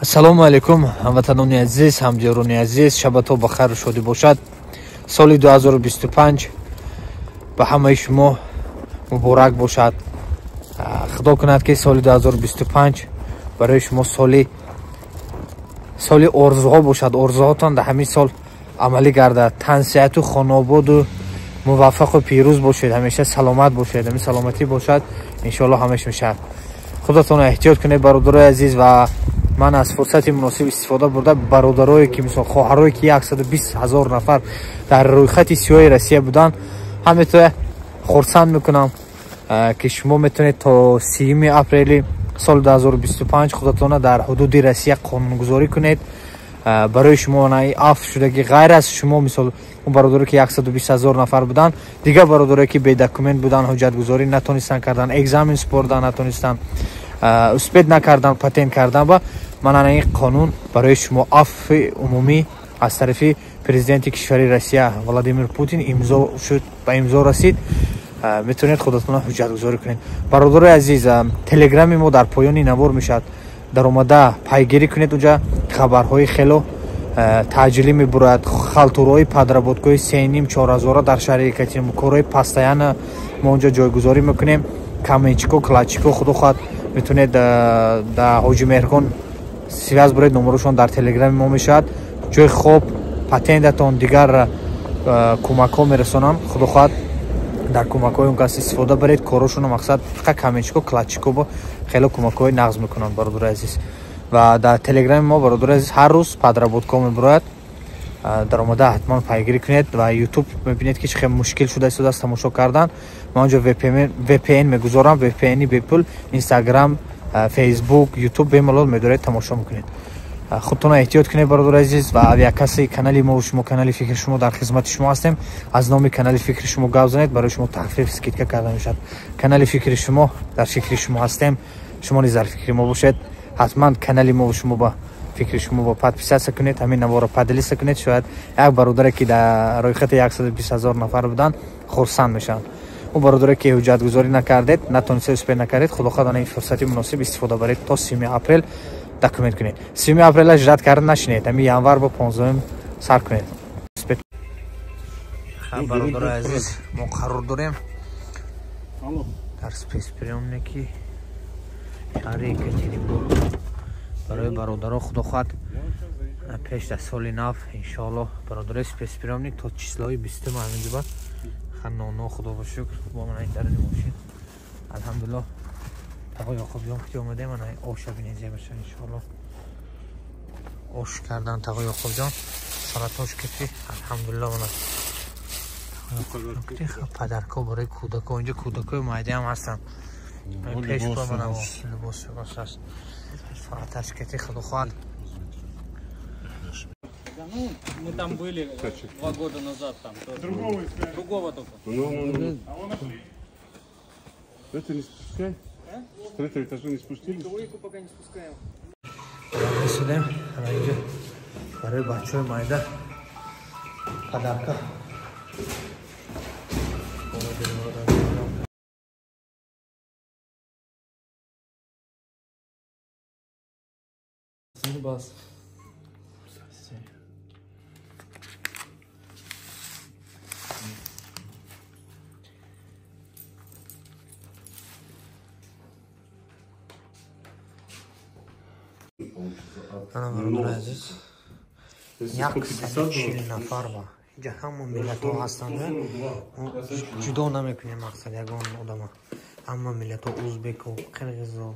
Ассалому алейкум, ҳамватанони азиз, ҳамҷиёрони азиз, шабато ба хайру шодӣ бошад. Соли 2025 ба ҳамаи шумо муборак бошад. Худо кунад ки соли 2025 барои шумо соли орзуҳо бошад. Орзуҳотон дар ҳамин сол амалӣ гардад. Тансиҳату хонободу муваффақу пирӯз бошед. Ҳамеша саломат бошед. Ҳамин саломатӣ бошад. Иншоаллоҳ ҳамеш мешавад. Худатон эҳтиёт кунед бародарои азиз ва ман аз фурсати муносиб истифода бурда бародарое ки мисол хоҳарое ки 120,000 нафар дар рӯйхати сиёҳи Россия буданд, ҳамеto хурсанд мекунам ки шумо метавонед то 3 апрели соли 2025 худатона дар ҳудуди Россия қонунгузорӣ кунед. барои шумо аф шудаги ғайр аз шумо мисол бародарое ки 120,000 нафар буданд, дигар бародарое ки бедокумент буданд, ҳуҷҷатгузорӣ натонистанд кардан, экзамен спордан натонистанд, успед накардан, патент кардан, ба манана ин қонун барои шумо аффи умумӣ аз тарафи президенти кишвари Россия Владимир Путин имзо шуд, ба имзо расид. метавонед худатона ҳуҷҷатгузорӣ кунед. Бародарои азиз, телеграми мо дар поёни навор мешавад. дар омада пайгирӣ кунед. унҷа хабарҳои хело таъҷилӣ мебурад. халтурҳои падработгоҳи 3,5-4 дар шаҳри Екатеринбург, корҳои пастаяна мо унҷа ҷойгузорӣ мекунем. Каменчико, клачико худо хоҳад метавонед дар ҳоҷи Меҳрхон связ буред, номерошон дар телеграми мо мешавад. ҷои хоб, патентатон, дигар кӯмакҳо мерасонанд. худо хоҳад дар кӯмакҳои он кас истифода баред. корошоно мақсад фақат каменчико, клачико бо хело кӯмакҳои нағз мекунанд бародари азиз. ва дар телеграми мо бародари азиз ҳар рӯз падработко мебурояд. дар омада ҳатман пайгирӣ кунед. ва ютуб мебинед ки чӣ хел мушкил шуда истода аз тамошо кардан. ман онҷо VPN мегузорам. VPN-и бепул Instagram, Facebook, YouTube бемалол медоред тамошо мекунед. худтона эҳтиёт кунед бародари азиз. ва авиакаси канали мо шумо, канали фикри шумо дар хизмати шумо ҳастем. аз номи канали фикри шумо гап занед, барои шумо тахфиф скидка карда мешавад. канали фикри шумо, дар фикри шумо ҳастем. шумо низ дар фикри мо бошед. ҳатман канали мо шумо ба фикри шумо ба подписатсия кунед. ҳамин навора поделиса кунед. шояд як бародаре ки дар рӯйхати 120,000 нафар буданд хурсанд мешаванд. он бародаре ки ҳуҷҷатгузорӣ накардед, натонистед успед накардед, худо хоҳад ин фурсати муносиб истифода баред то 3 апрел документ кунед. 3 апрел ждат карда нашинед. ҳамин январ ба 15 сар кунед. бародари азиз, мо қарор дорем дар спецприёмники шаҳри Екатеринбург барои бародаро худо хоҳад пеш дар соли нав иншоаллоҳ бародари спецприёмник то числои 20 ҳаминҷоба ханоно худо ба шукр бо ман дар мошин алҳамдулиллоҳ тағои Яқубҷон ки омадем ана оша бинед зебаша иншоаллоҳ ош кардан тағои Яқубҷон салатош кити алҳамдулиллоҳ мана падарко барои кӯдако инҷа кӯдакои майдаам ҳастанд. пеш ба мана либос аст салаташ кити худо хоҳад. Мы там были 2 года назад, там другого только. Это не спускай? С 3-го этажа не спустились? Двойку пока не спускаем. Расидем, инҷа барои бачаҳои майда падарка. Бас. бародари азиз, 140 нафар ба инҷа ҳама миллатҳо ҳастанд. ҷудо намекунем мақсад ягон одама. ҳама миллатҳо ӯзбеку, қирғизо,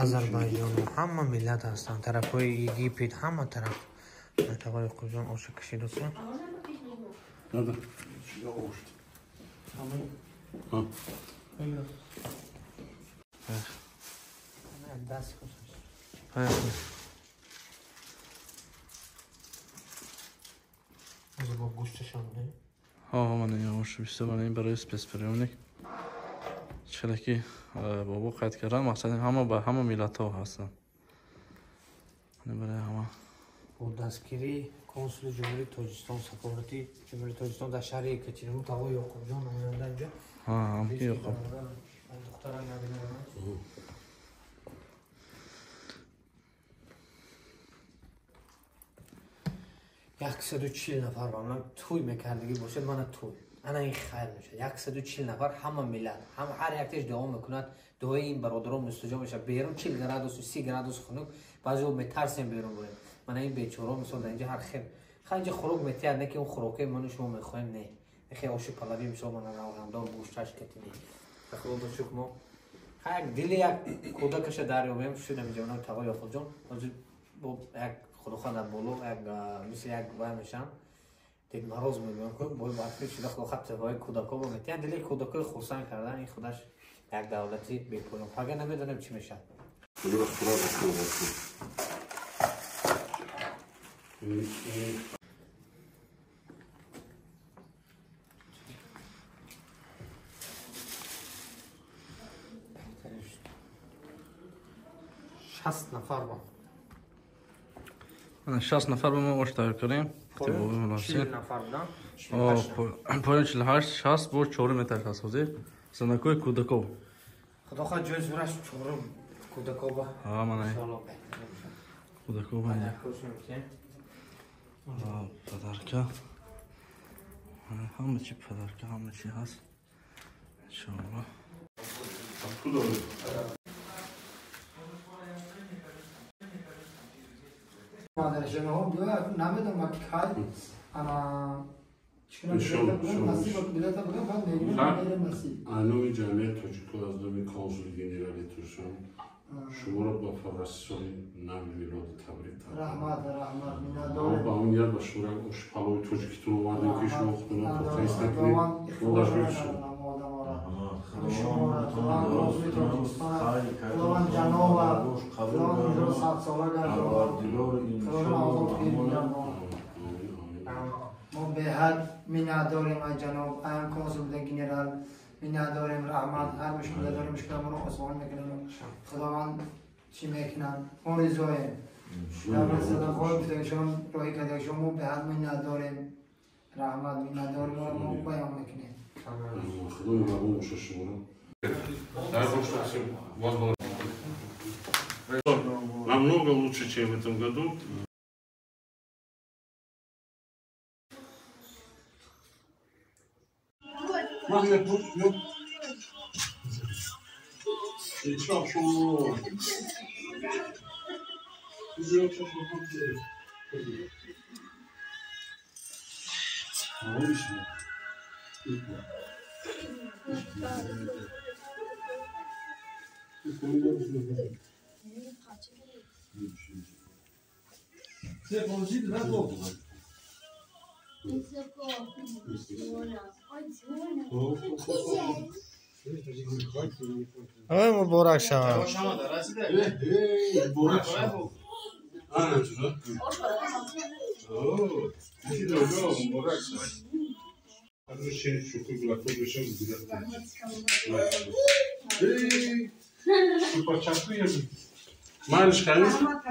азарбайҷону ҳама миллат ҳастанд. тарафҳои Египет, ҳама тараф. тағои Яқубҷон оша кашидасен. Надо. من برای спецприёмник чиқадар ки бобо қайд кардан мақсад ҳама ба ҳама миллатҳо ҳастанд. барои ҳама бо дастгирии консули ҷумҳурии Тоҷикистон, сафорати ҷумҳурии Тоҷикистон дар шаҳри Екатеринбург тағои Яқубҷон омада инҷа. ҳамки Яқуб. духтара набинам. 140 نفر با من توی میکردگی باشد من توی انا این خیر میشه 140 نفر همه ملت هم هر یکش دعا میکند دعای این برادران مستجاب میشه بیرون 40 گرادوس و 30 گرادوس خنک بعضی وقت میترسیم بیرون بریم من این بیچاره مثلا در اینجا هر خیر خیلی خوراک میتیاد نه که اون خوراکه من شما میخوایم نه خیلی آش پلاوی میشه من راندار گوشتش کتیدی خدا تو شکر ما خیلی دل یک کودکش دریابیم شده میگه اون توای خود جون با یک خدا در بالو یک مثل یک وای میشم دیگه مروز میگم که باید وقتی شده خدا خط وای کودکا با میتیان دل کودکای خرسند کردن این خودش یک دولتی بیپولم اگه نمیدونم چی میشه شصت نفر با 60 نفر به ما آش تایر کنیم. 40 نفر بودن. پایین 48 60 بود 4 متر هست حاضر. سنکوی کودکو. خدا خواهد جایز برش 4 کودکو با. ها من کودکو با اینجا. پدرکه. همه چی پدرکه همه چی هست. انشاءالله. مادرش هم بیاد نمیدونم مکای انا چیکار نصیب بیاد تا بگم بعد میگم نصیب انوی جمعیت تاجیکو از دومی کانسول گنرالی ترشان شما رو با فرستادی نام میلاد تبریک رحمت مینا با اون یاد باشه اون شپالوی تاجیکتون اومدن که شما خودتون تو فیس نکنید خودش میشه فلان جناب فلان رو 100 ساله ما به حد منت داریم از جناب ام کنسول گنرال منت داریم رحمت هر مشکل داریم مشکل ما رو آسان میکنیم خداوند چی میکنن ما رضاییم در صدقات بتشون روی کده شما به حد منت داریم رحمت منت داریم ما بیان میکنیم خدای مبارک باشه شما در башке возможно. Намного лучше, чем в этом году. آقای مبارک شما Мальчик, конечно.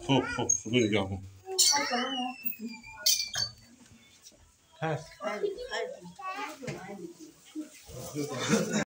Хоп, вылегал.